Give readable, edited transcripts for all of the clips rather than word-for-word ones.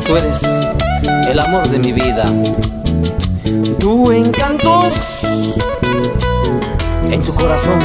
Tú eres el amor de mi vida. Tu encantos en tu corazón.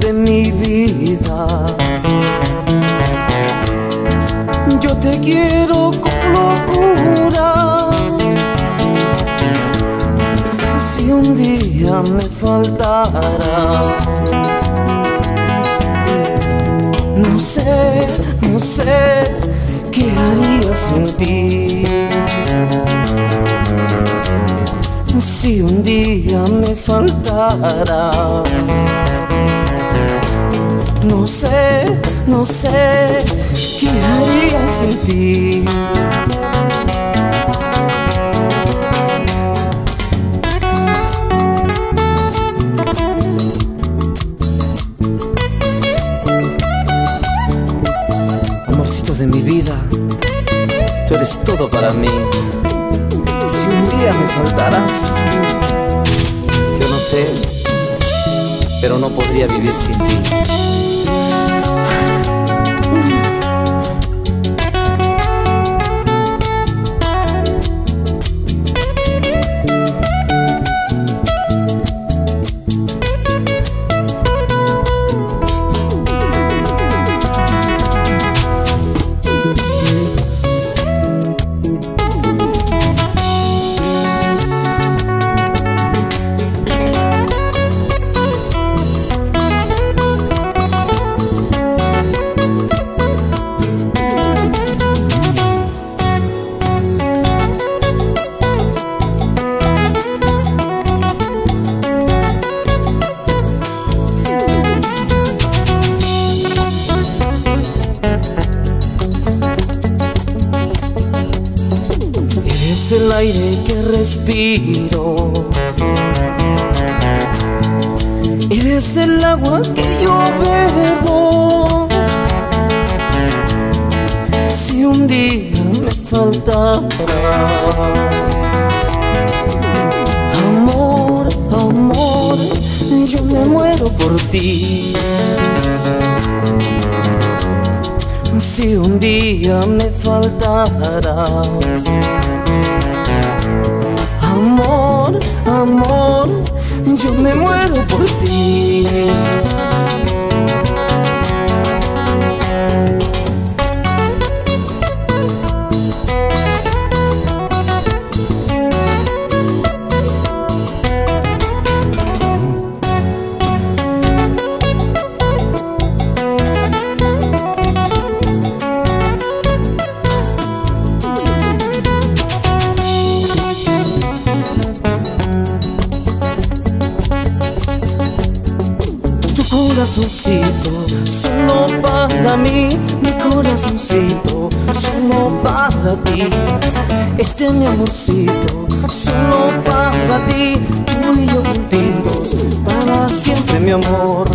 De mi vida, yo te quiero con locura. Si un día me faltara, no sé qué haría sin ti. Si un día me faltara, no sé qué haría sin ti. Amorcito de mi vida, tú eres todo para mí. Si un día me faltaras, yo no sé, pero no podría vivir sin ti. El aire que respiro, eres el agua que yo bebo. Si un día me faltaras, amor, amor, yo me muero por ti. Si un día me faltaras, amor, amor, yo me muero por ti. Corazoncito, solo para mí, mi corazoncito, solo para ti. Mi amorcito, solo para ti, tú y yo juntitos, para siempre, mi amor.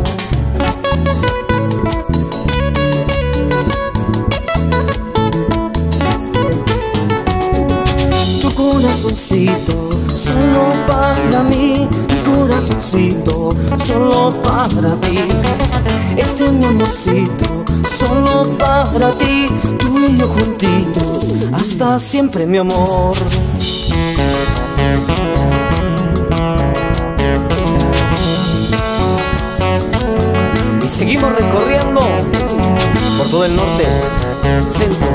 Tu corazoncito, solo para mí, mi corazoncito, solo para ti. Mi amorcito, solo para ti, tú y yo juntitos, hasta siempre, mi amor. Y seguimos recorriendo por todo el norte centro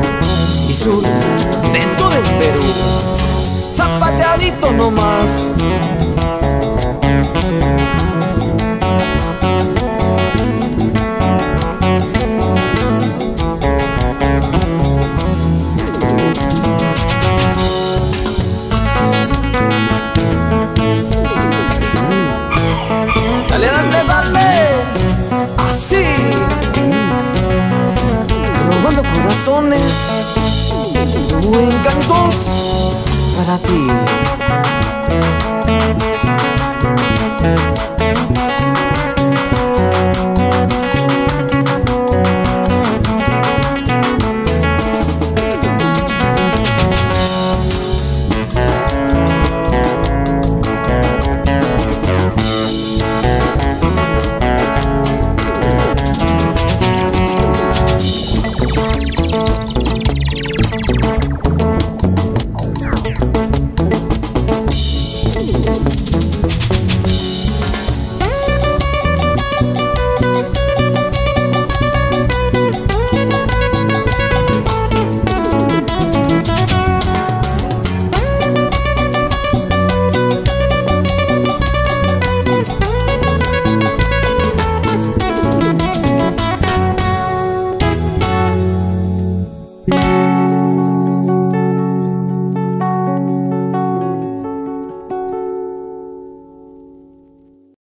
y sur de todo el Perú. Zapateadito nomás. Dale, dale, dale. Así. Robando corazones, encantos para ti.